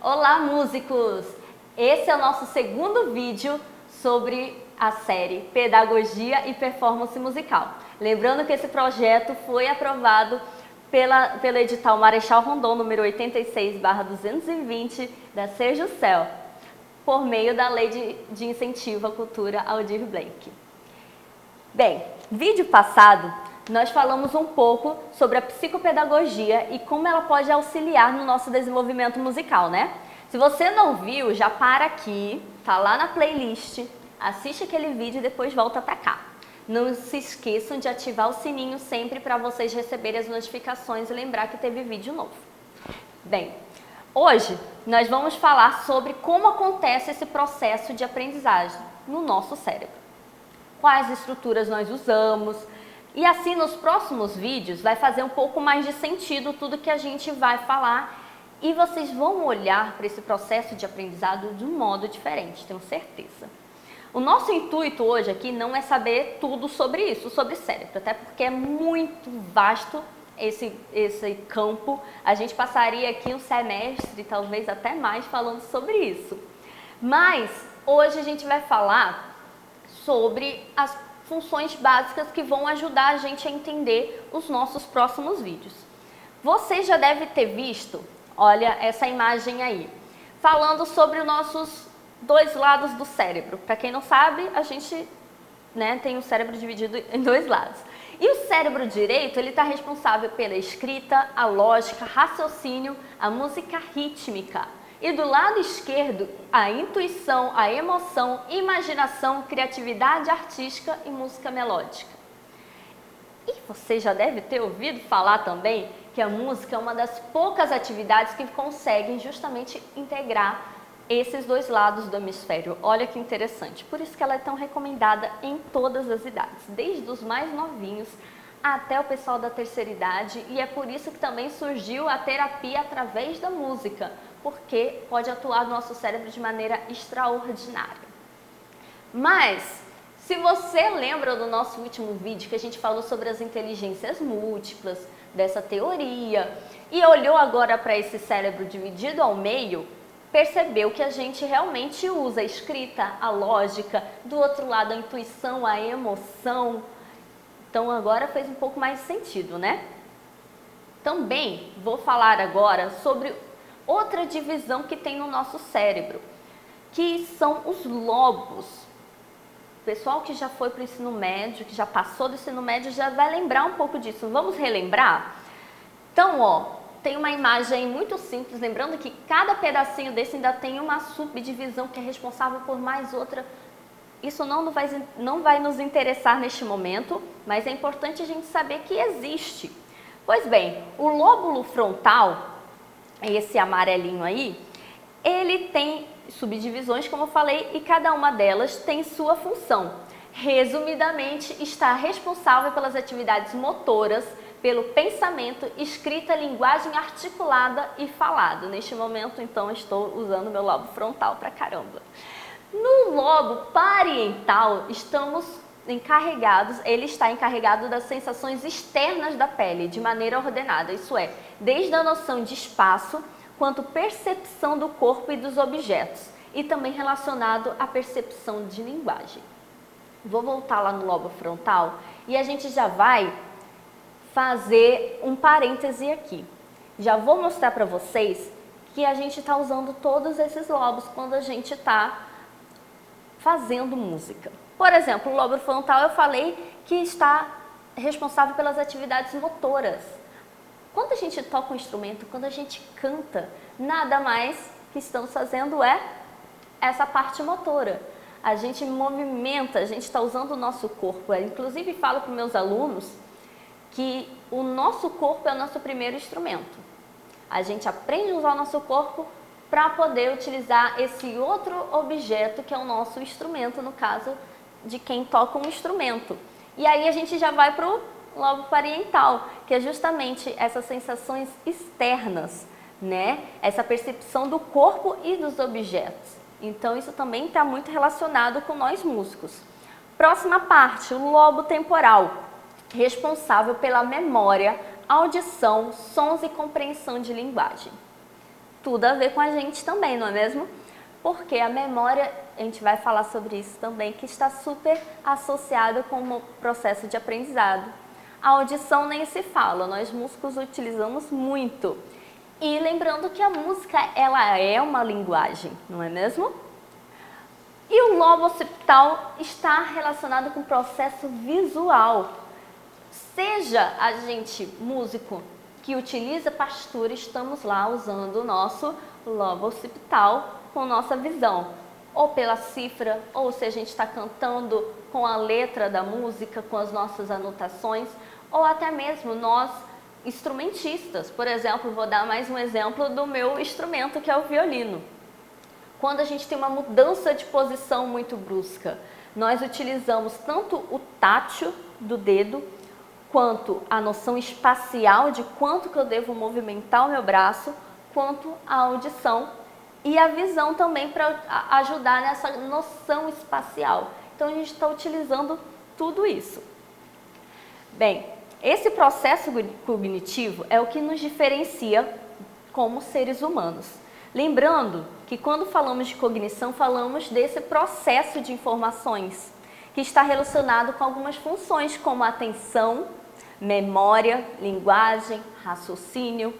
Olá, músicos! Esse é o nosso segundo vídeo sobre a série Pedagogia e Performance Musical. Lembrando que esse projeto foi aprovado pelo edital Marechal Rondon número 86/220 da Serjusel, por meio da Lei de Incentivo à Cultura Aldir Blanc. Bem, vídeo passado nós falamos um pouco sobre a psicopedagogia e como ela pode auxiliar no nosso desenvolvimento musical, né? Se você não viu, já para aqui, tá lá na playlist, assiste aquele vídeo e depois volta pra cá. Não se esqueçam de ativar o sininho sempre para vocês receberem as notificações e lembrar que teve vídeo novo. Bem, hoje nós vamos falar sobre como acontece esse processo de aprendizagem no nosso cérebro. Quais estruturas nós usamos. E assim, nos próximos vídeos, vai fazer um pouco mais de sentido tudo que a gente vai falar e vocês vão olhar para esse processo de aprendizado de um modo diferente, tenho certeza. O nosso intuito hoje aqui não é saber tudo sobre isso, sobre cérebro, até porque é muito vasto esse campo. A gente passaria aqui um semestre, talvez até mais, falando sobre isso. Mas hoje a gente vai falar sobre as funções básicas que vão ajudar a gente a entender os nossos próximos vídeos. Você já deve ter visto, olha essa imagem aí, falando sobre os nossos dois lados do cérebro. Para quem não sabe, a gente tem o cérebro dividido em dois lados. E o cérebro direito, ele está responsável pela escrita, a lógica, raciocínio, a música rítmica. E do lado esquerdo, a intuição, a emoção, imaginação, criatividade artística e música melódica. E você já deve ter ouvido falar também que a música é uma das poucas atividades que conseguem justamente integrar esses dois lados do hemisfério. Olha que interessante. Por isso que ela é tão recomendada em todas as idades, desde os mais novinhos até o pessoal da terceira idade. E é por isso que também surgiu a terapia através da música, porque pode atuar no nosso cérebro de maneira extraordinária. Mas, se você lembra do nosso último vídeo que a gente falou sobre as inteligências múltiplas, dessa teoria, e olhou agora para esse cérebro dividido ao meio, percebeu que a gente realmente usa a escrita, a lógica, do outro lado a intuição, a emoção. Então agora fez um pouco mais sentido, né? Também vou falar agora sobre outra divisão que tem no nosso cérebro, que são os lobos. O pessoal que já foi para o ensino médio, que já passou do ensino médio, já vai lembrar um pouco disso. Vamos relembrar? Então, tem uma imagem muito simples, lembrando que cada pedacinho desse ainda tem uma subdivisão que é responsável por mais outra. Isso não vai nos interessar neste momento, mas é importante a gente saber que existe. Pois bem, o lóbulo frontal, esse amarelinho aí, ele tem subdivisões, como eu falei, e cada uma delas tem sua função. Resumidamente, está responsável pelas atividades motoras, pelo pensamento, escrita, linguagem articulada e falada. Neste momento, então, estou usando meu lobo frontal pra caramba. No lobo parietal, ele está encarregado das sensações externas da pele, de maneira ordenada, isso é, desde a noção de espaço, quanto percepção do corpo e dos objetos, e também relacionado à percepção de linguagem. Vou voltar lá no lobo frontal e a gente já vai fazer um parêntese aqui. Já vou mostrar para vocês que a gente está usando todos esses lobos quando a gente está fazendo música. Por exemplo, o lobo frontal eu falei que está responsável pelas atividades motoras. Quando a gente toca um instrumento, quando a gente canta, nada mais que estamos fazendo é essa parte motora. A gente movimenta, a gente está usando o nosso corpo. Eu, inclusive, falo para os meus alunos que o nosso corpo é o nosso primeiro instrumento. A gente aprende a usar o nosso corpo para poder utilizar esse outro objeto que é o nosso instrumento, no caso de quem toca um instrumento. E aí a gente já vai para o lobo parietal, que é justamente essas sensações externas, né? Essa percepção do corpo e dos objetos. Então isso também está muito relacionado com nós músicos. Próxima parte, o lobo temporal, responsável pela memória, audição, sons e compreensão de linguagem. tudo a ver com a gente também, não é mesmo? Porque a memória, a gente vai falar sobre isso também, que está super associada com o processo de aprendizado. A audição nem se fala, nós músicos utilizamos muito. E lembrando que a música, ela é uma linguagem, não é mesmo? E o lobo occipital está relacionado com o processo visual. Seja a gente músico que utiliza partitura, estamos lá usando o nosso lobo occipital com nossa visão, ou pela cifra, ou se a gente está cantando com a letra da música, com as nossas anotações, ou até mesmo nós, instrumentistas. Por exemplo, vou dar mais um exemplo do meu instrumento, que é o violino. Quando a gente tem uma mudança de posição muito brusca, nós utilizamos tanto o tátil do dedo, quanto a noção espacial de quanto que eu devo movimentar o meu braço, quanto a audição e a visão também para ajudar nessa noção espacial. Então a gente está utilizando tudo isso. Bem, esse processo cognitivo é o que nos diferencia como seres humanos. Lembrando que quando falamos de cognição, falamos desse processo de informações que está relacionado com algumas funções como atenção, memória, linguagem, raciocínio.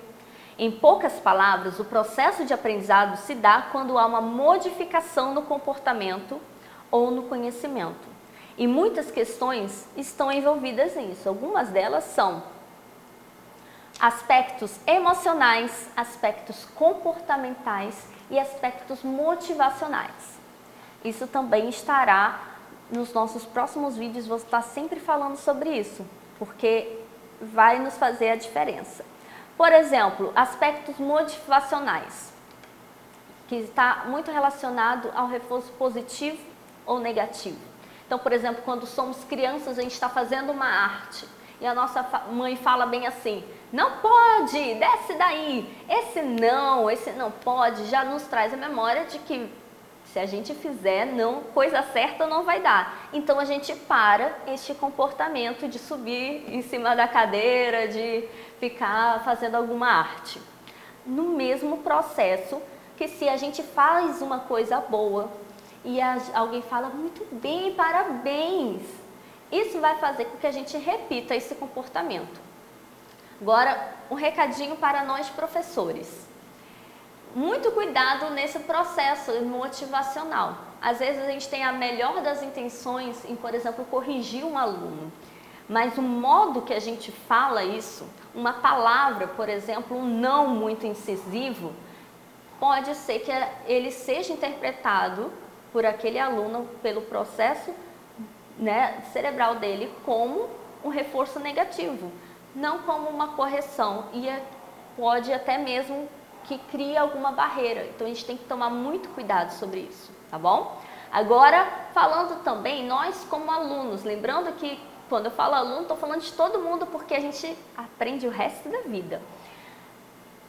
Em poucas palavras, o processo de aprendizado se dá quando há uma modificação no comportamento ou no conhecimento. E muitas questões estão envolvidas nisso. Algumas delas são aspectos emocionais, aspectos comportamentais e aspectos motivacionais. Isso também estará nos nossos próximos vídeos, vou estar sempre falando sobre isso, porque vai nos fazer a diferença. Por exemplo, aspectos motivacionais, que está muito relacionado ao reforço positivo ou negativo. Então, por exemplo, quando somos crianças, a gente está fazendo uma arte e a nossa mãe fala bem assim: não pode, desce daí, esse não pode, já nos traz a memória de que se a gente fizer, coisa certa não vai dar. Então a gente para este comportamento de subir em cima da cadeira, de ficar fazendo alguma arte. No mesmo processo que se a gente faz uma coisa boa e alguém fala muito bem, parabéns, isso vai fazer com que a gente repita esse comportamento. Agora, um recadinho para nós professores. Muito cuidado nesse processo motivacional. Às vezes a gente tem a melhor das intenções em, por exemplo, corrigir um aluno. Mas o modo que a gente fala isso, uma palavra, por exemplo, um não muito incisivo, pode ser que ele seja interpretado por aquele aluno, pelo processo cerebral dele, como um reforço negativo, não como uma correção, e pode até mesmo que cria alguma barreira. Então a gente tem que tomar muito cuidado sobre isso, tá bom? Agora, falando também, nós como alunos, lembrando que quando eu falo aluno, estou falando de todo mundo, porque a gente aprende o resto da vida.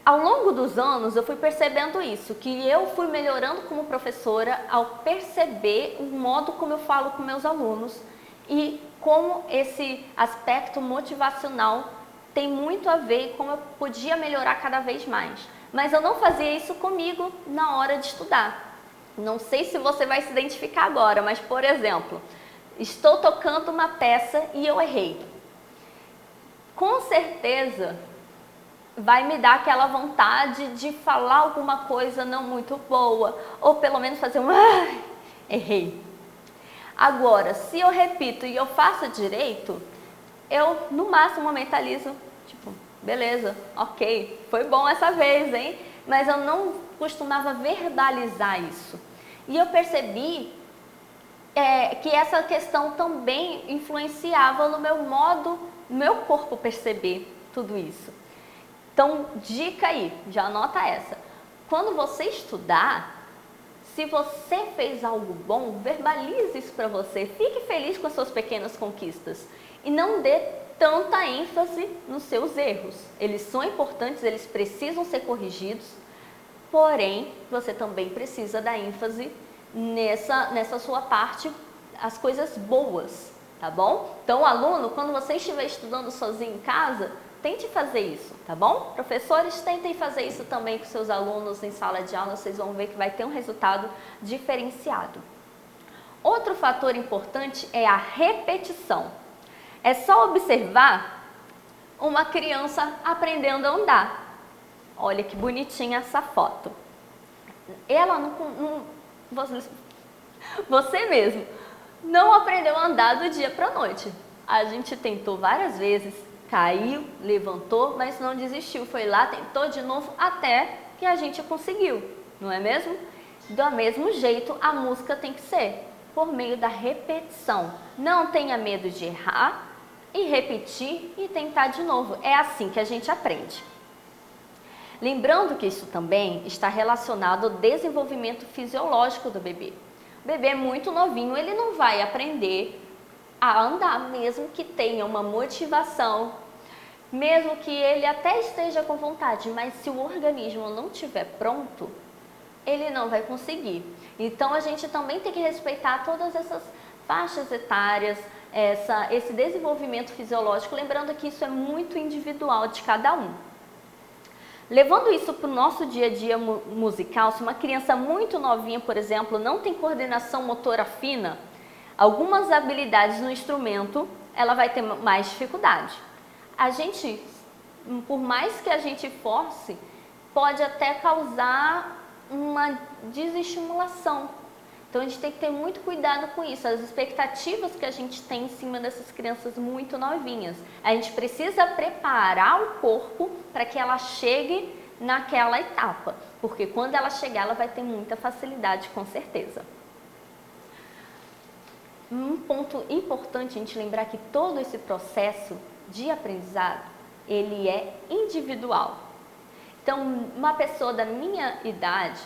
Ao longo dos anos, eu fui percebendo isso, que eu fui melhorando como professora ao perceber o modo como eu falo com meus alunos e como esse aspecto motivacional tem muito a ver com como eu podia melhorar cada vez mais. Mas eu não fazia isso comigo na hora de estudar. Não sei se você vai se identificar agora, mas, por exemplo, estou tocando uma peça e eu errei. Com certeza vai me dar aquela vontade de falar alguma coisa não muito boa, ou pelo menos fazer um errei. Agora, se eu repito e eu faço direito, eu no máximo mentalizo, tipo, beleza, ok, foi bom essa vez, hein? Mas eu não costumava verbalizar isso. E eu percebi que essa questão também influenciava no meu modo, no meu corpo perceber tudo isso. Então, dica aí, já anota essa. Quando você estudar, se você fez algo bom, verbalize isso para você. Fique feliz com as suas pequenas conquistas. E não dê tanta ênfase nos seus erros. Eles são importantes, eles precisam ser corrigidos. Porém, você também precisa dar ênfase nessa sua parte, as coisas boas tá bom? Então, o aluno, quando você estiver estudando sozinho em casa, tente fazer isso, tá bom? Professores, tentem fazer isso também com seus alunos em sala de aula, vocês vão ver que vai ter um resultado diferenciado. Outro fator importante é a repetição. É só observar uma criança aprendendo a andar. Olha que bonitinha essa foto. Ela você mesmo não aprendeu a andar do dia para a noite. A gente tentou várias vezes, caiu, levantou, mas não desistiu. Foi lá, tentou de novo até que a gente conseguiu, não é mesmo? Do mesmo jeito, a música tem que ser por meio da repetição. Não tenha medo de errar e repetir e tentar de novo. É assim que a gente aprende. Lembrando que isso também está relacionado ao desenvolvimento fisiológico do bebê. O bebê é muito novinho, ele não vai aprender a andar, mesmo que tenha uma motivação, mesmo que ele até esteja com vontade, mas se o organismo não estiver pronto, ele não vai conseguir. Então a gente também tem que respeitar todas essas faixas etárias, esse desenvolvimento fisiológico, lembrando que isso é muito individual de cada um. Levando isso para o nosso dia a dia musical, se uma criança muito novinha, por exemplo, não tem coordenação motora fina, algumas habilidades no instrumento, ela vai ter mais dificuldade. A gente, por mais que a gente force, pode até causar uma desestimulação. Então a gente tem que ter muito cuidado com isso, as expectativas que a gente tem em cima dessas crianças muito novinhas. A gente precisa preparar o corpo para que ela chegue naquela etapa, porque quando ela chegar, ela vai ter muita facilidade, com certeza. Um ponto importante a gente lembrar que todo esse processo de aprendizado, ele é individual. Então, uma pessoa da minha idade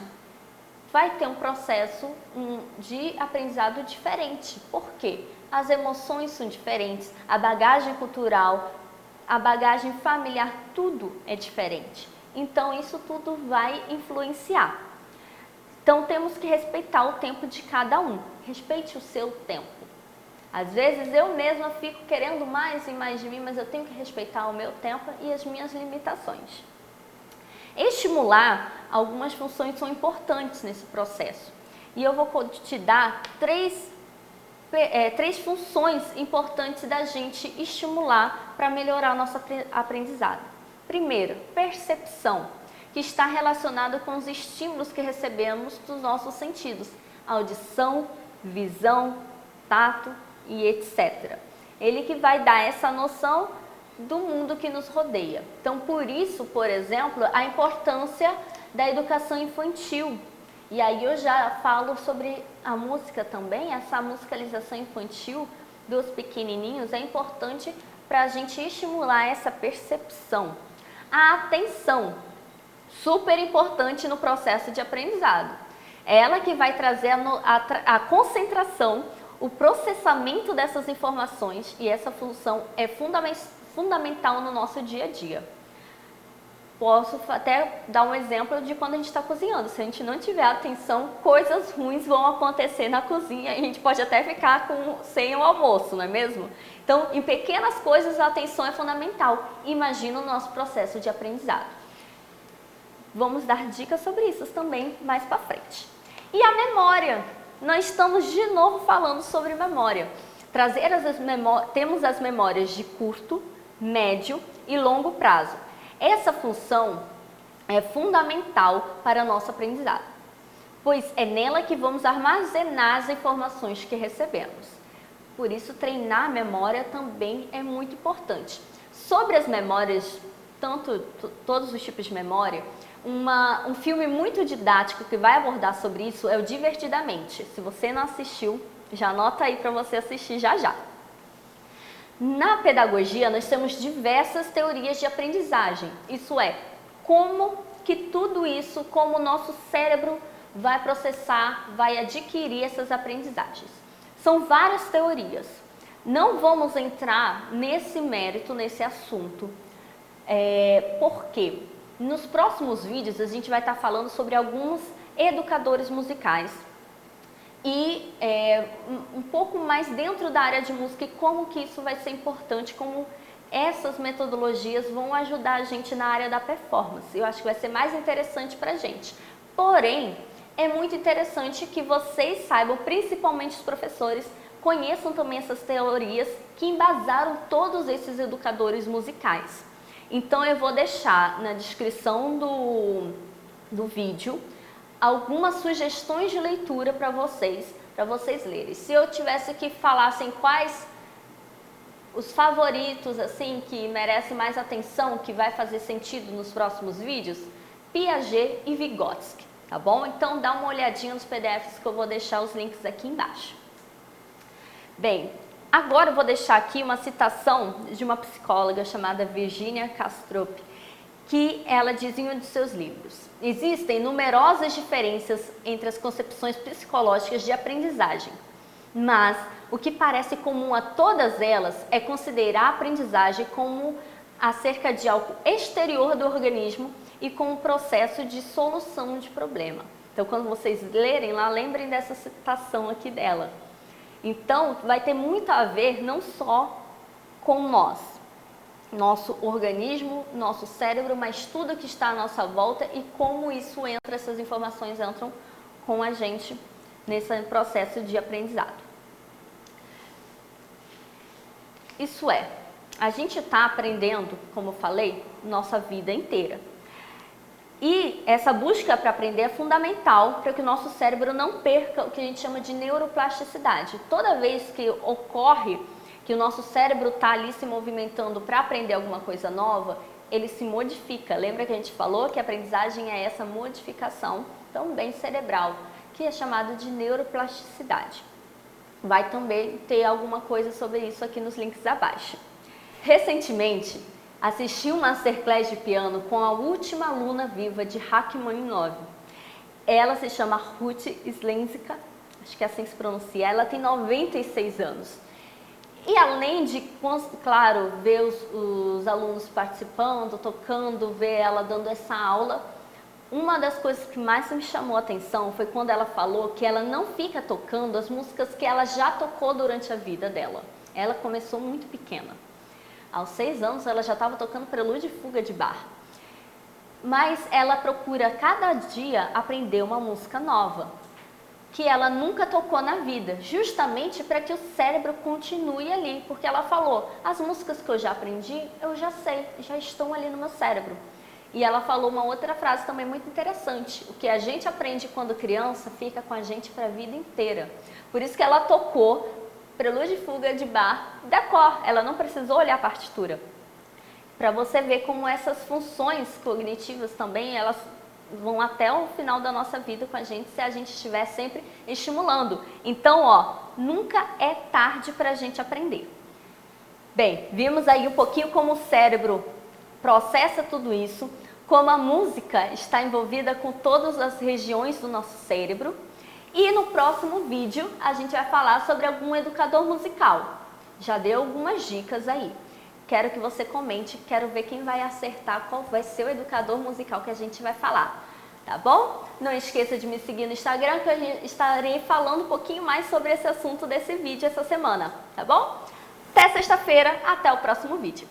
vai ter um processo de aprendizado diferente. Por quê? As emoções são diferentes, a bagagem cultural, a bagagem familiar, tudo é diferente. Então, isso tudo vai influenciar. Então, temos que respeitar o tempo de cada um. Respeite o seu tempo. Às vezes, eu mesma fico querendo mais e mais de mim, mas eu tenho que respeitar o meu tempo e as minhas limitações. Estimular, algumas funções são importantes nesse processo. E eu vou te dar três funções importantes da gente estimular para melhorar o nosso aprendizado. Primeiro, percepção, que está relacionado com os estímulos que recebemos dos nossos sentidos. Audição, visão, tato e etc. Ele que vai dar essa noção do mundo que nos rodeia. Então, por isso, por exemplo, a importância da educação infantil. E aí eu já falo sobre a música também, essa musicalização infantil dos pequenininhos é importante para a gente estimular essa percepção. A atenção, super importante no processo de aprendizado. É ela que vai trazer a concentração, o processamento dessas informações, e essa função é fundamental no nosso dia a dia. Posso até dar um exemplo de quando a gente está cozinhando. Se a gente não tiver atenção, coisas ruins vão acontecer na cozinha e a gente pode até ficar sem o almoço, não é mesmo? Então, em pequenas coisas, a atenção é fundamental. Imagina o nosso processo de aprendizado. Vamos dar dicas sobre isso também mais para frente. E a memória. Nós estamos de novo falando sobre memória. Temos as memórias de curto, médio e longo prazo. Essa função é fundamental para o nosso aprendizado, pois é nela que vamos armazenar as informações que recebemos. Por isso, treinar a memória também é muito importante. Sobre as memórias, todos os tipos de memória, um filme muito didático que vai abordar sobre isso é o Divertidamente. Se você não assistiu, já anota aí para você assistir já já. Na pedagogia, nós temos diversas teorias de aprendizagem. Isso é, como que tudo isso, como o nosso cérebro vai processar, vai adquirir essas aprendizagens. São várias teorias. Não vamos entrar nesse mérito, nesse assunto, porque nos próximos vídeos a gente vai estar falando sobre alguns educadores musicais e um pouco mais dentro da área de música e como que isso vai ser importante, como essas metodologias vão ajudar a gente na área da performance. Eu acho que vai ser mais interessante para a gente. Porém, é muito interessante que vocês saibam, principalmente os professores, conheçam também essas teorias que embasaram todos esses educadores musicais. Então eu vou deixar na descrição do vídeo algumas sugestões de leitura para vocês lerem. Se eu tivesse que falar assim, quais os favoritos assim que merecem mais atenção, que vai fazer sentido nos próximos vídeos, Piaget e Vygotsky, tá bom? Então dá uma olhadinha nos PDFs que eu vou deixar os links aqui embaixo. Bem, agora eu vou deixar aqui uma citação de uma psicóloga chamada Virginia Kastrup, que ela diz em um de seus livros: existem numerosas diferenças entre as concepções psicológicas de aprendizagem, mas o que parece comum a todas elas é considerar a aprendizagem como acerca de algo exterior do organismo e como um processo de solução de problema. Então, quando vocês lerem lá, lembrem dessa citação aqui dela. Então, vai ter muito a ver não só com nós, nosso organismo, nosso cérebro, mas tudo que está à nossa volta e como isso entra, essas informações entram com a gente nesse processo de aprendizado. Isso é, a gente está aprendendo, como eu falei, nossa vida inteira. E essa busca para aprender é fundamental para que o nosso cérebro não perca o que a gente chama de neuroplasticidade. Toda vez que ocorre que o nosso cérebro está ali se movimentando para aprender alguma coisa nova, ele se modifica. Lembra que a gente falou que a aprendizagem é essa modificação também cerebral, que é chamado de neuroplasticidade. Vai também ter alguma coisa sobre isso aqui nos links abaixo. Recentemente, assisti um masterclass de piano com a última aluna viva de Rachmaninoff. Ela se chama Ruth Slenska, acho que é assim que se pronuncia, ela tem 96 anos. E além de, claro, ver os alunos participando, tocando, ver ela dando essa aula, uma das coisas que mais me chamou a atenção foi quando ela falou que ela não fica tocando as músicas que ela já tocou durante a vida dela. Ela começou muito pequena. Aos 6 anos ela já estava tocando Prelúdio e Fuga de Bach. Mas ela procura cada dia aprender uma música nova, que ela nunca tocou na vida, justamente para que o cérebro continue ali, porque ela falou, as músicas que eu já aprendi, eu já sei, já estão ali no meu cérebro. E ela falou uma outra frase também muito interessante, o que a gente aprende quando criança fica com a gente para a vida inteira. Por isso que ela tocou Prelúdio e Fuga de Bach da cor, ela não precisou olhar a partitura. Para você ver como essas funções cognitivas também, elas vão até o final da nossa vida com a gente se a gente estiver sempre estimulando. Então, nunca é tarde para a gente aprender. Bem, vimos aí um pouquinho como o cérebro processa tudo isso, como a música está envolvida com todas as regiões do nosso cérebro. E no próximo vídeo a gente vai falar sobre algum educador musical. Já dei algumas dicas aí. Quero que você comente, quero ver quem vai acertar qual vai ser o educador musical que a gente vai falar, tá bom? Não esqueça de me seguir no Instagram, que eu estarei falando um pouquinho mais sobre esse assunto desse vídeo essa semana, tá bom? Até sexta-feira, até o próximo vídeo.